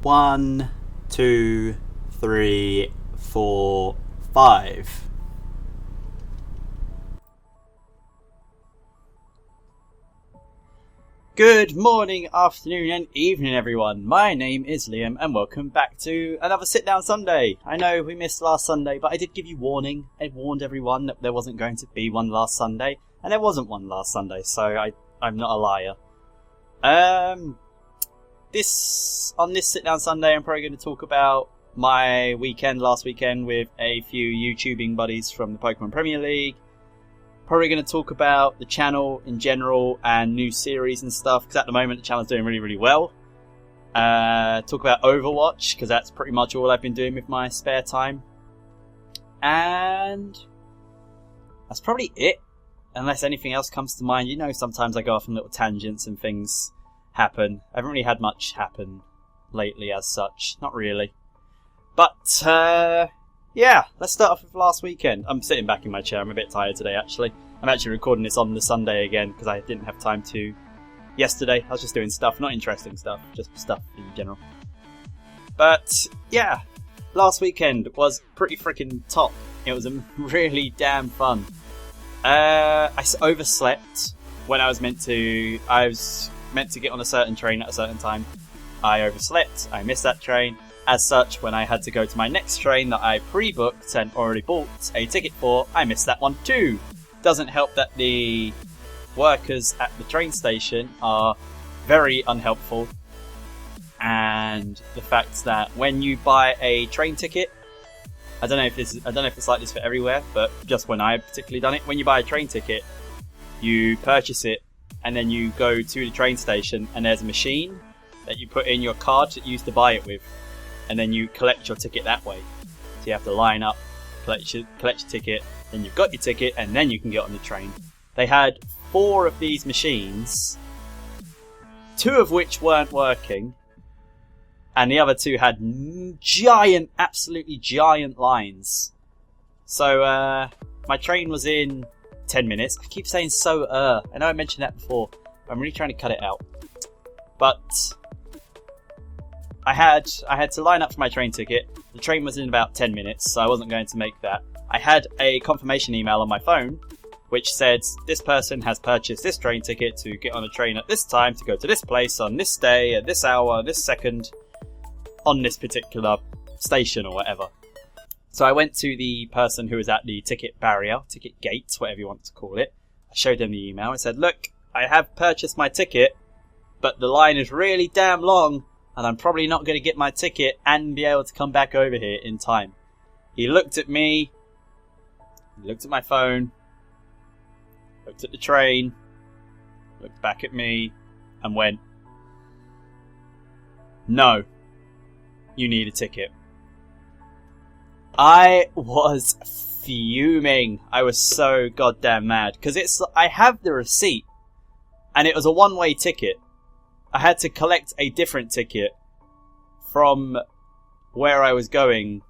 1, 2, 3, 4, 5. Good morning, afternoon and evening everyone. My name is Liam and welcome back to another Sit Down Sunday. I know we missed last Sunday, but I did give you warning. I warned everyone that there wasn't going to be one last Sunday, and there wasn't one last Sunday, so I'm not a liar. On this Sit Down Sunday, I'm probably going to talk about my last weekend with a few YouTubing buddies from the Pokemon Premier League. Probably going to talk about the channel in general and new series and stuff, because at the moment the channel's doing really, really well. Talk about Overwatch, because that's pretty much all I've been doing with my spare time. And that's probably it, unless anything else comes to mind. You know, sometimes I go off on little tangents and things happen. I haven't really had much happen lately as such. Not really. But, yeah, let's start off with last weekend. I'm sitting back in my chair. I'm a bit tired today, actually. I'm actually recording this on the Sunday again because I didn't have time to yesterday. I was just doing stuff, not interesting stuff, just stuff in general. But, yeah, last weekend was pretty freaking top. It was really damn fun. I overslept when I was meant to. I was meant to get on a certain train at a certain time. I overslept. I missed that train. As such, when I had to go to my next train that I pre-booked and already bought a ticket for, I missed that one too. Doesn't help that the workers at the train station are very unhelpful, and the fact that when you buy a train ticket, I don't know if it's like this for everywhere, but just when I particularly done it, when you buy a train ticket, you purchase it and then you go to the train station and there's a machine that you put in your card that you used to buy it with. And then you collect your ticket that way. So you have to line up, collect your ticket, then you've got your ticket, and then you can get on the train. They had 4 of these machines, 2 of which weren't working, and the other 2 had absolutely giant lines. So my train was in 10 minutes. I keep saying I know I mentioned that before. I'm really trying to cut it out. But I had to line up for my train ticket. The train was in about 10 minutes, so I wasn't going to make that. I had a confirmation email on my phone, which said, this person has purchased this train ticket to get on a train at this time to go to this place on this day, at this hour, this second, on this particular station or whatever. So I went to the person who was at the ticket barrier, ticket gate, whatever you want to call it. I showed them the email and said, look, I have purchased my ticket, but the line is really damn long, and I'm probably not going to get my ticket and be able to come back over here in time. He looked at me, he looked at my phone, looked at the train, looked back at me, and went, no, you need a ticket. I was fuming. I was so goddamn mad, because I have the receipt, and it was a one-way ticket. I had to collect a different ticket from where I was going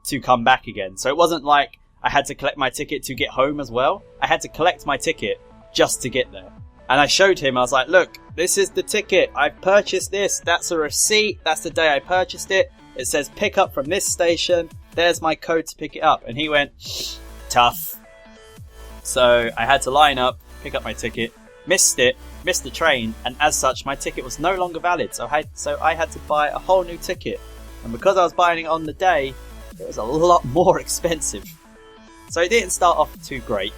to come back again. So it wasn't like I had to collect my ticket to get home as well. I had to collect my ticket just to get there. And I showed him, I was like, look, this is the ticket. I've purchased this. That's a receipt. That's the day I purchased it. It says pick up from this station. There's my code to pick it up. And he went, tough. So I had to line up, pick up my ticket, missed the train, and as such my ticket was no longer valid, so I had to buy a whole new ticket, and because I was buying it on the day, it was a lot more expensive. So it didn't start off too great.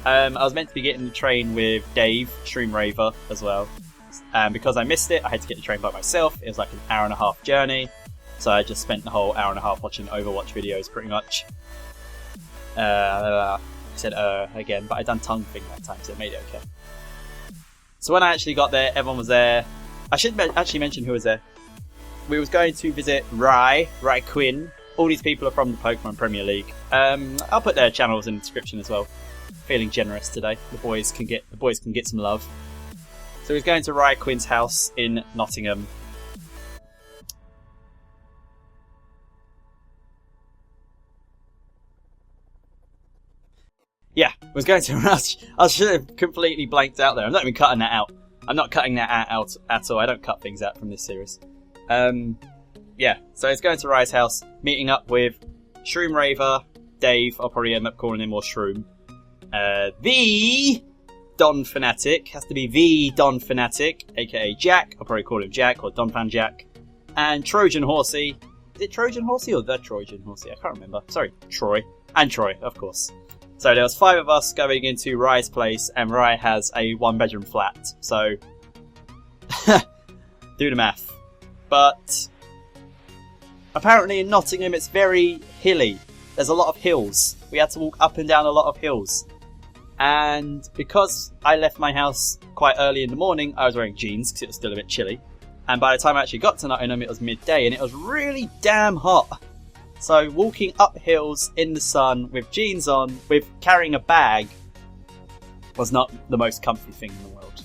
I was meant to be getting the train with Dave, Shroom Raver, as well, and because I missed it, I had to get the train by myself. It was like an hour-and-a-half journey, so I just spent the whole hour-and-a-half watching Overwatch videos, pretty much. I said again, but I done tongue thing that time, so it made it okay. So when I actually got there, everyone was there. I should actually mention who was there. We was going to visit Rai Quinn. All these people are from the Pokemon Premier League. I'll put their channels in the description as well. Feeling generous today. The boys can get some love. So he's going to Rai Quinn's house in Nottingham. Yeah, was going to rush. I should have completely blanked out there. I'm not even cutting that out. I'm not cutting that out at all. I don't cut things out from this series. Yeah, so it's going to Rye's house, meeting up with Shroom Raver, Dave, I'll probably end up calling him more Shroom. The Donphanatic, has to be the Donphanatic, aka Jack, I'll probably call him Jack or Donphan Jack. And Trojan Horsey, is it Trojan Horsey or the Trojan Horsey? I can't remember. Sorry, Troy. And Troy, of course. So there was 5 of us going into Rye's place, and Rye has a 1-bedroom flat. So, do the math. But apparently in Nottingham it's very hilly. There's a lot of hills. We had to walk up and down a lot of hills. And because I left my house quite early in the morning, I was wearing jeans because it was still a bit chilly. And by the time I actually got to Nottingham, it was midday and it was really damn hot. So walking up hills in the sun with jeans on, with carrying a bag, was not the most comfy thing in the world.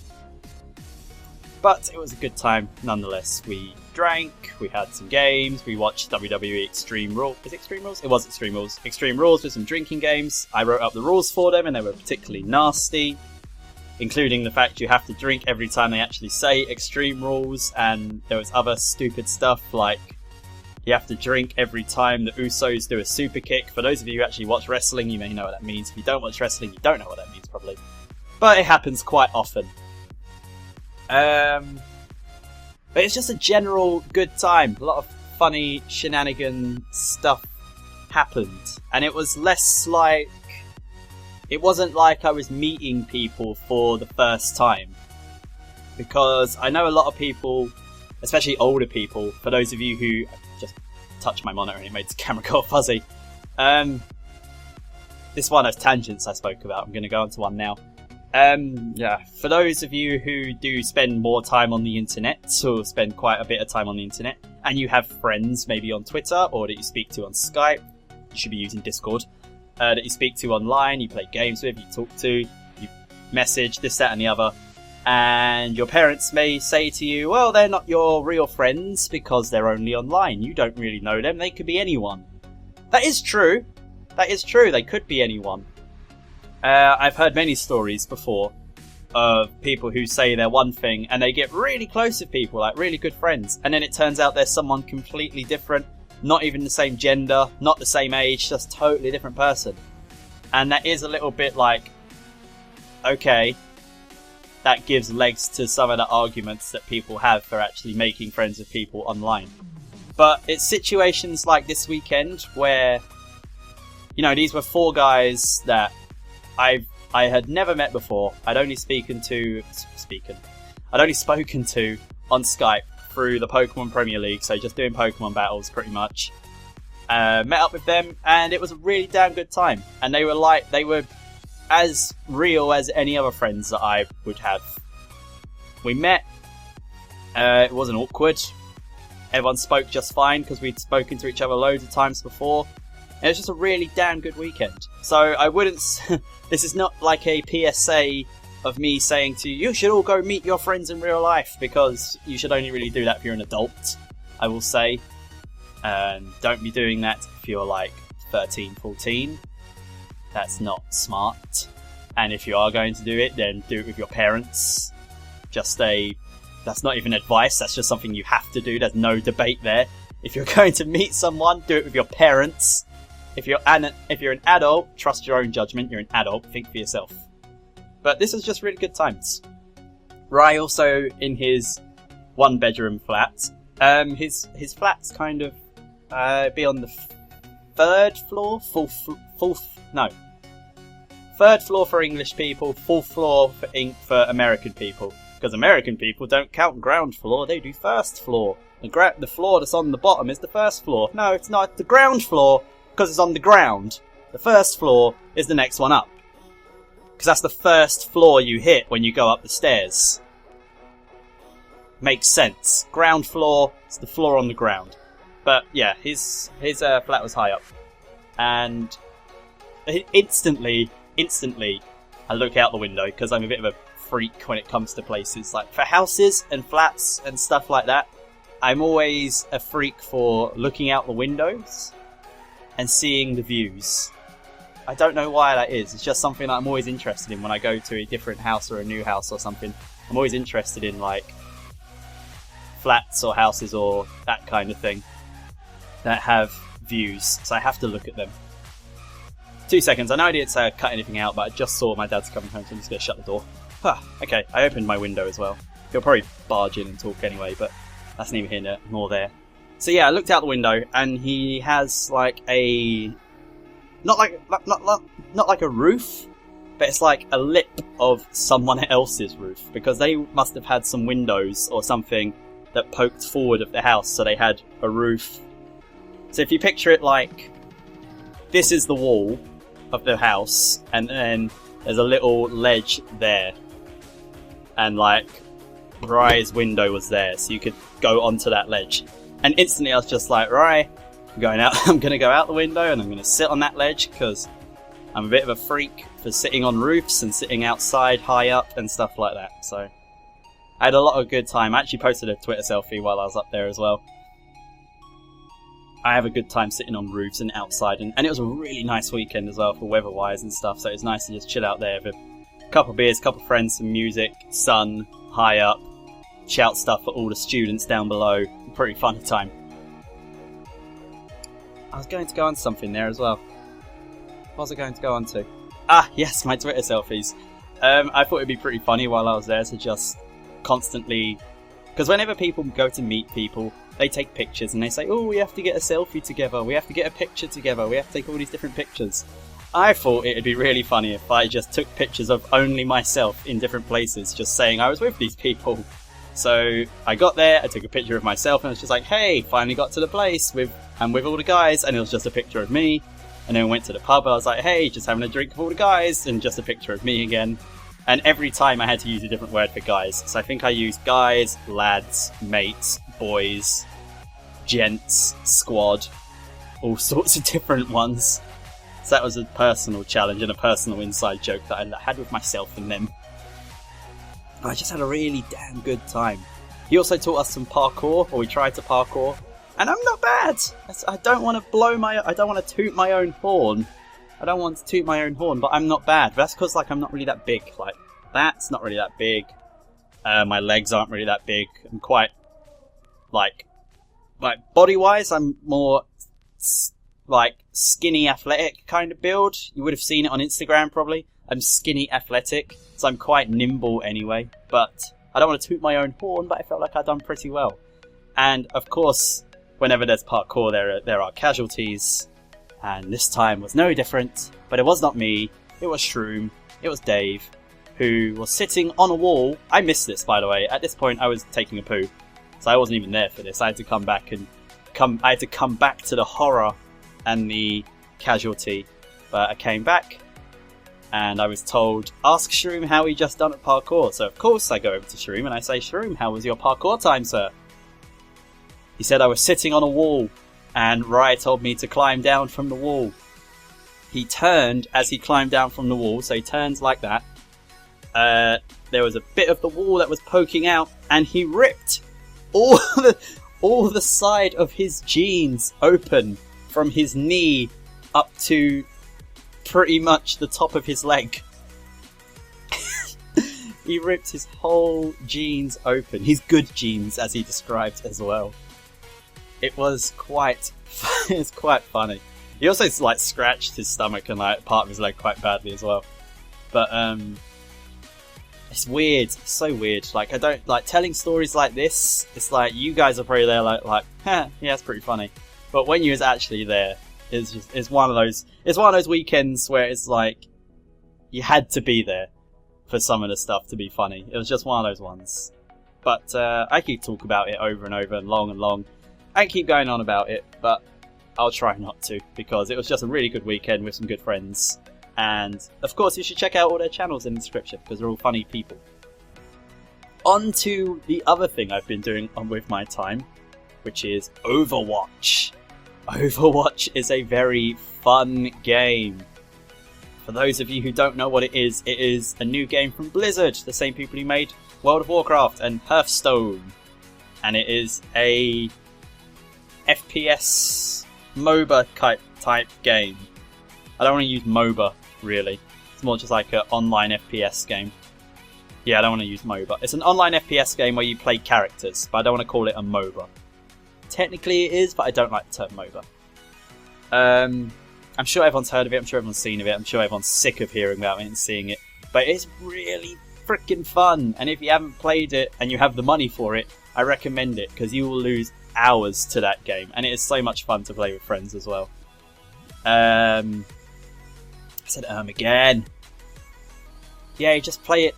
But it was a good time nonetheless. We drank, we had some games, we watched WWE Extreme Rules. Is it Extreme Rules? It was Extreme Rules. Extreme Rules with some drinking games. I wrote up the rules for them and they were particularly nasty, including the fact you have to drink every time they actually say Extreme Rules, and there was other stupid stuff like you have to drink every time the Usos do a super kick. For those of you who actually watch wrestling, you may know what that means. If you don't watch wrestling, you don't know what that means probably. But it happens quite often. But it's just a general good time. A lot of funny shenanigan stuff happened. And it was less like... It wasn't like I was meeting people for the first time. Because I know a lot of people, especially older people, for those of you who... I just touched my monitor and it made the camera go fuzzy. This one has tangents I spoke about. I'm going to go on to one now. Yeah, for those of you who do spend more time on the internet, or spend quite a bit of time on the internet, and you have friends maybe on Twitter, or that you speak to on Skype, you should be using Discord, that you speak to online, you play games with, you talk to, you message, this, that and the other, and your parents may say to you, well, they're not your real friends because they're only online, you don't really know them, they could be anyone. That is true, they could be anyone. I've heard many stories before of people who say they're one thing and they get really close with people, like really good friends, and then it turns out they're someone completely different, not even the same gender, not the same age, just totally different person. And that is a little bit like, okay, that gives legs to some of the arguments that people have for actually making friends with people online. But it's situations like this weekend where, you know, these were 4 guys that I had never met before. I'd only spoken to on Skype through the Pokemon Premier League, so just doing Pokemon battles pretty much. Met up with them, and it was a really damn good time. And they were as real as any other friends that I would have. We met. It wasn't awkward. Everyone spoke just fine because we'd spoken to each other loads of times before. And it was just a really damn good weekend. So I wouldn't... This is not like a PSA of me saying to you, you should all go meet your friends in real life, because you should only really do that if you're an adult, I will say. Don't be doing that if you're like 13, 14. That's not smart. And if you are going to do it, then do it with your parents. That's not even advice, that's just something you have to do. There's no debate there. If you're going to meet someone, do it with your parents. If you're an adult, trust your own judgment. You're an adult, think for yourself. But this was just really good times. Rye also in his 1-bedroom flat. His flat's kind of be on the 3rd floor, third floor for English people, 4th floor for American people. Because American people don't count ground floor, they do 1st floor. The floor that's on the bottom is the 1st floor. No, it's not the ground floor. Because it's on the ground, the 1st floor is the next one up. Because that's the 1st floor you hit when you go up the stairs. Makes sense. Ground floor is the floor on the ground. But yeah, his flat was high up. And instantly, I look out the window because I'm a bit of a freak when it comes to places. Like for houses and flats and stuff like that, I'm always a freak for looking out the windows and seeing the views. I don't know why that is. It's just something that I'm always interested in when I go to a different house or a new house or something. I'm always interested in like flats or houses or that kind of thing that have views, so I have to look at them. 2 seconds. I know I didn't say I'd cut anything out, but I just saw my dad's coming home, so I'm just going to shut the door. Okay, I opened my window as well. He'll probably barge in and talk anyway, but that's neither here nor there. So yeah, I looked out the window, and he has like a... Not like a roof, but it's like a lip of someone else's roof, because they must have had some windows or something that poked forward of the house, so they had a roof. So if you picture it like, this is the wall of the house, and then there's a little ledge there, and like Rye's window was there, so you could go onto that ledge. And instantly I was just like, Rye, I'm going to go out the window and I'm going to sit on that ledge, because I'm a bit of a freak for sitting on roofs and sitting outside high up and stuff like that. So I had a lot of good time. I actually posted a Twitter selfie while I was up there as well. I have a good time sitting on roofs and outside, and it was a really nice weekend as well for weather-wise and stuff, so it was nice to just chill out there with a couple of beers, couple of friends, some music, sun, high up, shout stuff at all the students down below. Pretty fun time. I was going to go on something there as well. What was I going to go on to? Ah, yes, my Twitter selfies. I thought it'd be pretty funny while I was there to just constantly... Because whenever people go to meet people, they take pictures and they say, oh, we have to get a selfie together, we have to get a picture together, we have to take all these different pictures. I thought it'd be really funny if I just took pictures of only myself in different places, just saying I was with these people. So I got there, I took a picture of myself, and I was just like, hey, finally got to the place with all the guys, and it was just a picture of me. And then we went to the pub, and I was like, hey, just having a drink with all the guys, and just a picture of me again. And every time I had to use a different word for guys. So I think I used guys, lads, mates, boys, gents, squad, all sorts of different ones. So that was a personal challenge and a personal inside joke that I had with myself and them. And I just had a really damn good time. He also taught us some parkour, or we tried to parkour, and I'm not bad. I don't want to toot my own horn. I don't want to toot my own horn, but I'm not bad. But that's because I'm not really that big. Like, that's not really that big. My legs aren't really that big. I'm quite like body-wise, I'm more skinny, athletic kind of build. You would have seen it on Instagram probably. I'm skinny, athletic, so I'm quite nimble anyway. But I don't want to toot my own horn, but I felt like I'd done pretty well. And of course, whenever there's parkour, there are casualties. And this time was no different, but it was not me, it was Shroom, it was Dave, who was sitting on a wall. I missed this, by the way. At this point, I was taking a poo, so I wasn't even there for this. I had to come back to the horror and the casualty. But I came back, and I was told, ask Shroom how he just done at parkour. So of course I go over to Shroom and I say, Shroom, how was your parkour time, sir? He said I was sitting on a wall, and Rye told me to climb down from the wall. He turned as he climbed down from the wall, so he turns like that. There was a bit of the wall that was poking out, and he ripped all the side of his jeans open from his knee up to pretty much the top of his leg. He ripped his whole jeans open. His good jeans, as he described as well. It was quite funny. He also scratched his stomach and part of his leg quite badly as well. But it's weird. It's so weird. I don't telling stories like this. It's you guys are probably there yeah, it's pretty funny. But when you was actually there, it's one of those weekends where it's you had to be there for some of the stuff to be funny. It was just one of those ones. But I could talk about it over and over and long. I keep going on about it, but I'll try not to, because it was just a really good weekend with some good friends. And, of course, you should check out all their channels in the description, because they're all funny people. On to the other thing I've been doing with my time, which is Overwatch. Overwatch is a very fun game. For those of you who don't know what it is a new game from Blizzard, the same people who made World of Warcraft and Hearthstone. And it is a FPS MOBA type game. I don't want to use MOBA, really. It's more just an online FPS game. Yeah, I don't want to use MOBA. It's an online FPS game where you play characters, but I don't want to call it a MOBA. Technically it is, but I don't like the term MOBA. I'm sure everyone's heard of it, I'm sure everyone's seen of it, I'm sure everyone's sick of hearing about it and seeing it. But it's really freaking fun, and if you haven't played it and you have the money for it, I recommend it, because you will lose hours to that game, and it is so much fun to play with friends as well. I said again. Yeah, you just play it,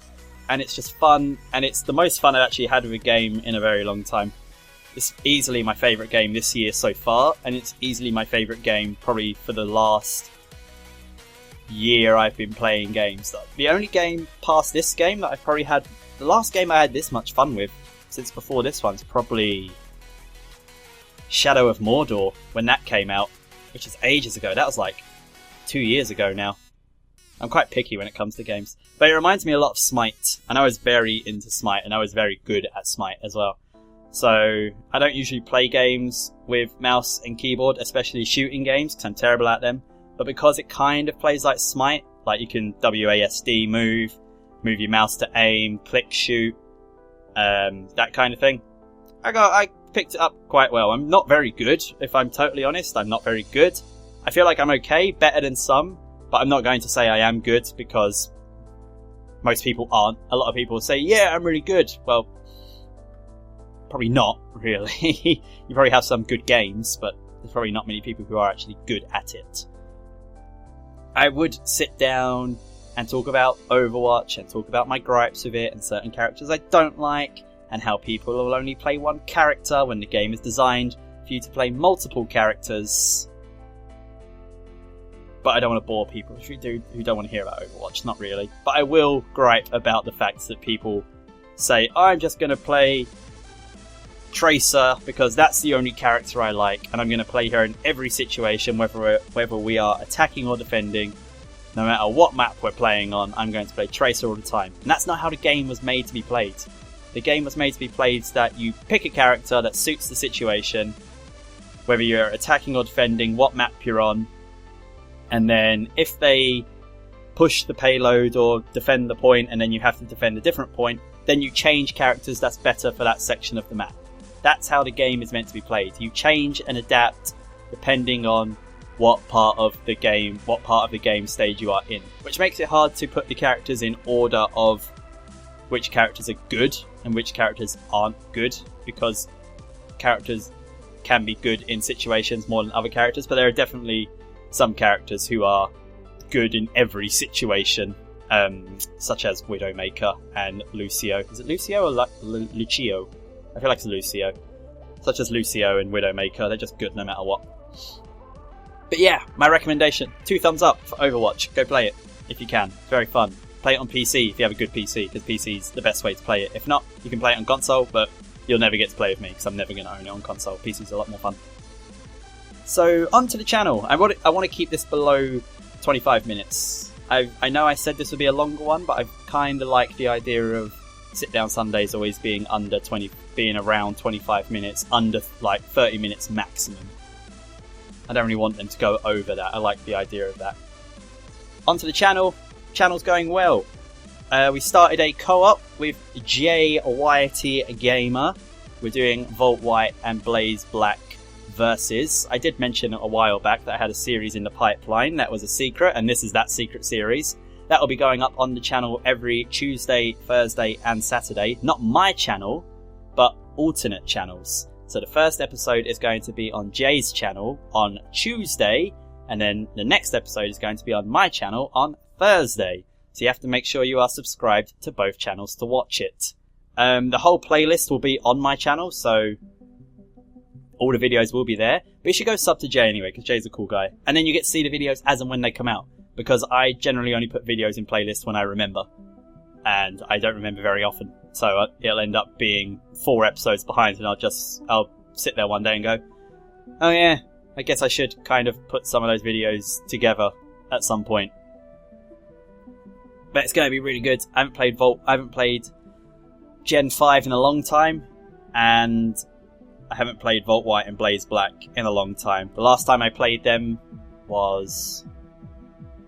and it's just fun, and it's the most fun I've actually had with a game in a very long time. It's easily my favourite game this year so far, and it's easily my favourite game probably for the last year I've been playing games. The only game past this game that I've probably had, the last game I had this much fun with since before this one's probably Shadow of Mordor, when that came out, which is ages ago. That was like 2 years ago now. I'm quite picky when it comes to games. But it reminds me a lot of Smite, and I was very into Smite, and I was very good at Smite as well. So I don't usually play games with mouse and keyboard, especially shooting games, because I'm terrible at them. But because it kind of plays like Smite, like you can WASD move your mouse to aim, click shoot, that kind of thing. I picked it up quite well. I'm not very good, if I'm totally honest. I'm not very good. I feel like I'm okay, better than some, but I'm not going to say I am good, because most people aren't. A lot of people say, yeah, I'm really good. Well, probably not, really. You probably have some good games, but there's probably not many people who are actually good at it. I would sit down and talk about Overwatch and talk about my gripes with it and certain characters I don't like, and how people will only play one character when the game is designed for you to play multiple characters. But I don't want to bore people who don't want to hear about Overwatch, not really. But I will gripe about the fact that people say, I'm just going to play Tracer because that's the only character I like, and I'm going to play her in every situation, whether we are attacking or defending. No matter what map we're playing on, I'm going to play Tracer all the time. And that's not how the game was made to be played. The game was made to be played that you pick a character that suits the situation, whether you're attacking or defending, what map you're on, and then if they push the payload or defend the point and then you have to defend a different point, then you change characters that's better for that section of the map. That's how the game is meant to be played. You change and adapt depending on what part of the game stage you are in, which makes it hard to put the characters in order of which characters are good and which characters aren't good, because characters can be good in situations more than other characters, but there are definitely some characters who are good in every situation, such as Widowmaker and Lucio. Is it Lucio or Lucio? I feel like it's Lucio. Such as Lucio and Widowmaker, they're just good no matter what. But yeah, my recommendation, 2 thumbs up for Overwatch. Go play it if you can. It's very fun. Play it on PC if you have a good PC, because PC's the best way to play it. If not, you can play it on console, but you'll never get to play with me, because I'm never going to own it on console. PC's a lot more fun. So, onto the channel. I want to keep this below 25 minutes. I know I said this would be a longer one, but I kind of like the idea of sit-down Sundays always being around 25 minutes, under like 30 minutes maximum. I don't really want them to go over that. I like the idea of that. Onto the channel. Channel's going well. We started a co-op with JYT Gamer. We're doing Vault White and Blaze Black versus. I did mention a while back that I had a series in the pipeline. That was a secret, and this is that secret series. That will be going up on the channel every Tuesday, Thursday and Saturday. Not my channel, but alternate channels. So the first episode is going to be on Jay's channel on Tuesday, and then the next episode is going to be on my channel on Thursday. So you have to make sure you are subscribed to both channels to watch it. The whole playlist will be on my channel, so all the videos will be there. But you should go sub to Jay anyway, because Jay's a cool guy. And then you get to see the videos as and when they come out, because I generally only put videos in playlists when I remember. And I don't remember very often. So it'll end up being 4 episodes behind, and I'll sit there one day and go, oh yeah, I guess I should kind of put some of those videos together at some point. But it's going to be really good. I haven't played Gen 5 in a long time, and I haven't played Vault White and Blaze Black in a long time. The last time I played them was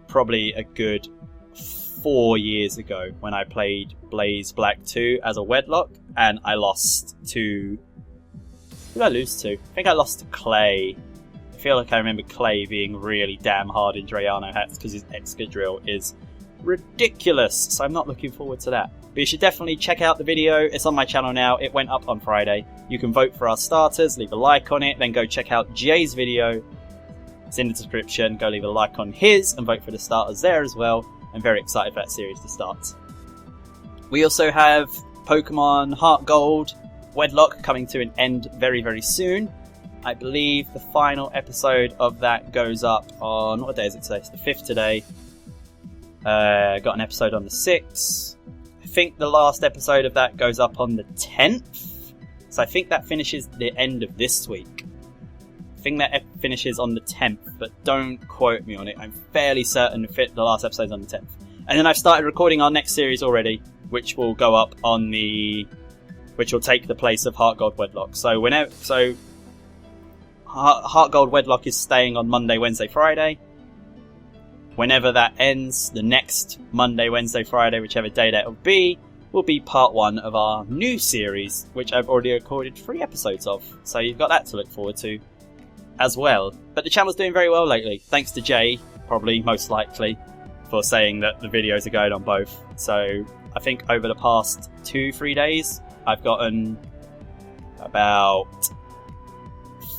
probably a good 4 years ago when I played Blaze Black 2 as a Wedlock, and I lost to... Who did I lose to? I think I lost to Clay. I feel like I remember Clay being really damn hard in Drayano hats because his Excadrill is ridiculous, so I'm not looking forward to that. But you should definitely check out the video. It's on my channel now. It went up on Friday. You can vote for our starters, leave a like on it, then go check out Jay's video. It's in the description. Go leave a like on his and vote for the starters there as well. I'm very excited for that series to start. We also have Pokemon Heart Gold Wedlock coming to an end very, very soon. I believe the final episode of that goes up on... What day is it today? It's the 5th today. Got an episode on the 6th. I think the last episode of that goes up on the 10th. So I think that finishes the end of this week. I think that finishes on the 10th, but don't quote me on it. I'm fairly certain the last episode's on the 10th. And then I've started recording our next series already, which will go up on the... which will take the place of Heart Gold Wedlock. So Heart Gold Wedlock is staying on Monday, Wednesday, Friday. Whenever that ends, the next Monday, Wednesday, Friday, whichever day that will be part 1 of our new series, which I've already recorded 3 episodes of. So you've got that to look forward to as well. But the channel's doing very well lately, thanks to Jay, probably, most likely, for saying that the videos are going on both. So I think over the past 2-3 days, I've gotten about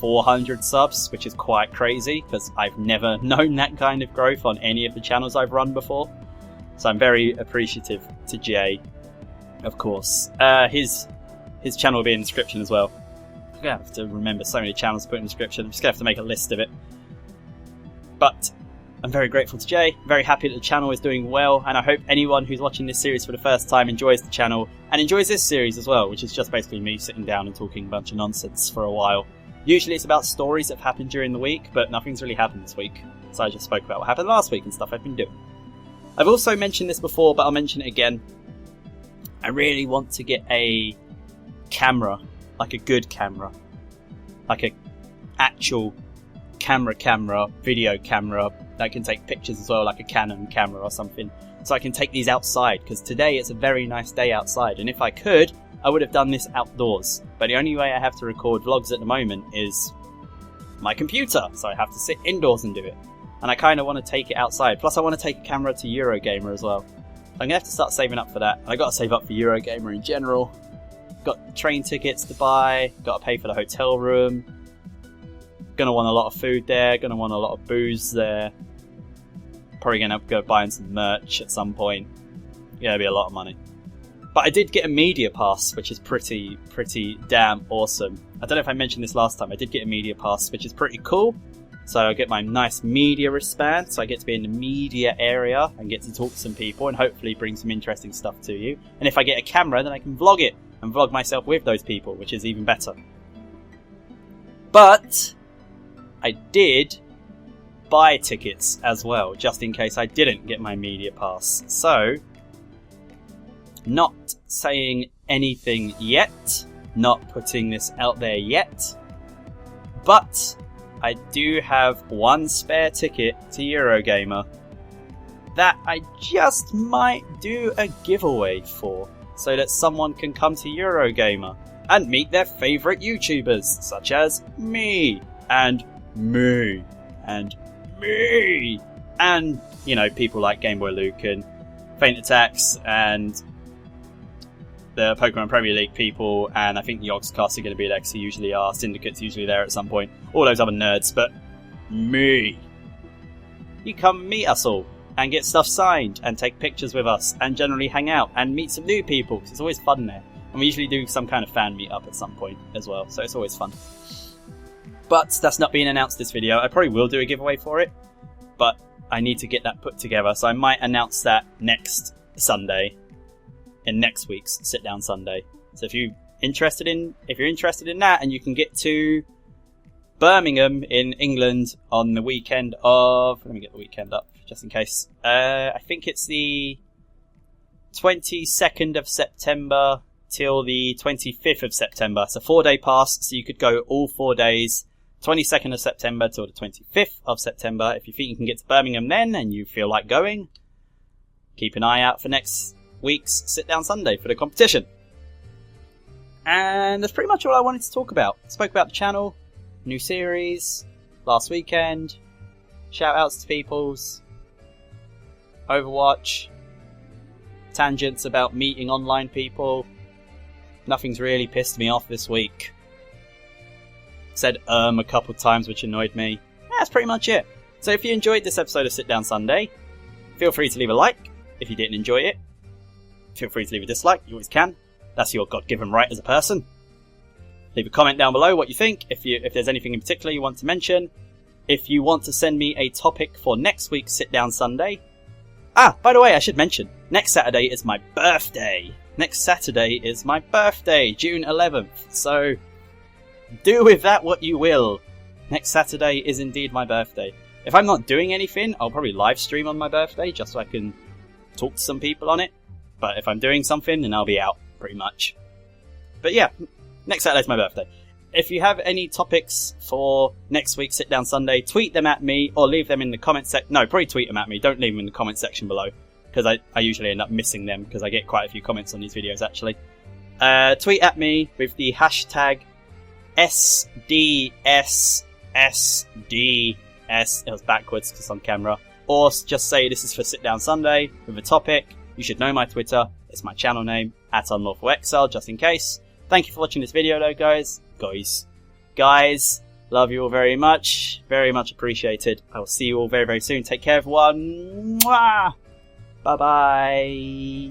400 subs, which is quite crazy because I've never known that kind of growth on any of the channels I've run before. So I'm very appreciative to Jay, of course. His channel will be in the description as well. I'm going to have to remember so many channels to put in the description. I'm just going to have to make a list of it. But I'm very grateful to Jay, very happy that the channel is doing well, and I hope anyone who's watching this series for the first time enjoys the channel and enjoys this series as well, which is just basically me sitting down and talking a bunch of nonsense for a while. Usually it's about stories that have happened during the week, but nothing's really happened this week, so I just spoke about what happened last week and stuff I've been doing. I've also mentioned this before, but I'll mention it again. I really want to get a camera, like a good camera, like a actual camera, video camera that can take pictures as well, like a Canon camera or something, so I can take these outside, because today it's a very nice day outside, and if I could, I would have done this outdoors, but the only way I have to record vlogs at the moment is my computer, so I have to sit indoors and do it, and I kind of want to take it outside. Plus I want to take a camera to Eurogamer as well. I'm going to have to start saving up for that. I got to save up for Eurogamer in general. Got train tickets to buy, got to pay for the hotel room, gonna want a lot of food there, gonna want a lot of booze there, probably gonna have to go buying some merch at some point. Yeah, it'll be a lot of money. But I did get a media pass, which is pretty damn awesome. I don't know if I mentioned this last time, I did get a media pass, which is pretty cool. So I get my nice media wristband, so I get to be in the media area and get to talk to some people and hopefully bring some interesting stuff to you. And if I get a camera, then I can vlog it and vlog myself with those people, which is even better. But I did buy tickets as well, just in case I didn't get my media pass. So, not saying anything yet, not putting this out there yet, but I do have one spare ticket to Eurogamer that I just might do a giveaway for, so that someone can come to Eurogamer and meet their favourite YouTubers, such as me, and me, and me, and, you know, people like Gameboy Luke and Faint Attacks, and the Pokemon Premier League people, and I think the Yogscast are going to be there because they usually are. Syndicate's usually there at some point. All those other nerds, but me. You come meet us all and get stuff signed and take pictures with us and generally hang out and meet some new people. It's always fun there. And we usually do some kind of fan meet up at some point as well, so it's always fun. But that's not being announced this video. I probably will do a giveaway for it, but I need to get that put together, so I might announce that next Sunday. In next week's Sit Down Sunday. So if you're interested in that, and you can get to Birmingham in England on the weekend of, let me get the weekend up just in case. I think it's the 22nd of September till the 25th of September. It's a 4-day pass, so you could go all 4 days, 22nd of September till the 25th of September. If you think you can get to Birmingham then and you feel like going, keep an eye out for next week's Sit Down Sunday for the competition. And that's pretty much all I wanted to talk about. Spoke about the channel, new series, last weekend, shout outs to peoples, Overwatch, tangents about meeting online people. Nothing's really pissed me off this week. Said a couple times, which annoyed me. That's pretty much it. So if you enjoyed this episode of Sit Down Sunday, feel free to leave a like. If you didn't enjoy it, feel free to leave a dislike. You always can. That's your God-given right as a person. Leave a comment down below what you think, if there's anything in particular you want to mention. If you want to send me a topic for next week's Sit Down Sunday. By the way, I should mention, next Saturday is my birthday. Next Saturday is my birthday, June 11th. So, do with that what you will. Next Saturday is indeed my birthday. If I'm not doing anything, I'll probably live stream on my birthday, just so I can talk to some people on it. But if I'm doing something, then I'll be out, pretty much. But yeah, next Saturday's my birthday. If you have any topics for next week's Sit Down Sunday, tweet them at me, or leave them in the comment section. No, probably tweet them at me, don't leave them in the comment section below. Because I usually end up missing them, because I get quite a few comments on these videos, actually. Tweet at me with the hashtag SDSSDS. It was backwards because on camera. Or just say this is for Sit Down Sunday with a topic. You should know my Twitter. It's my channel name, @UnlawfulExile, just in case. Thank you for watching this video though, guys. Guys, love you all very much. Very much appreciated. I will see you all very, very soon. Take care, everyone. Mwah! Bye-bye.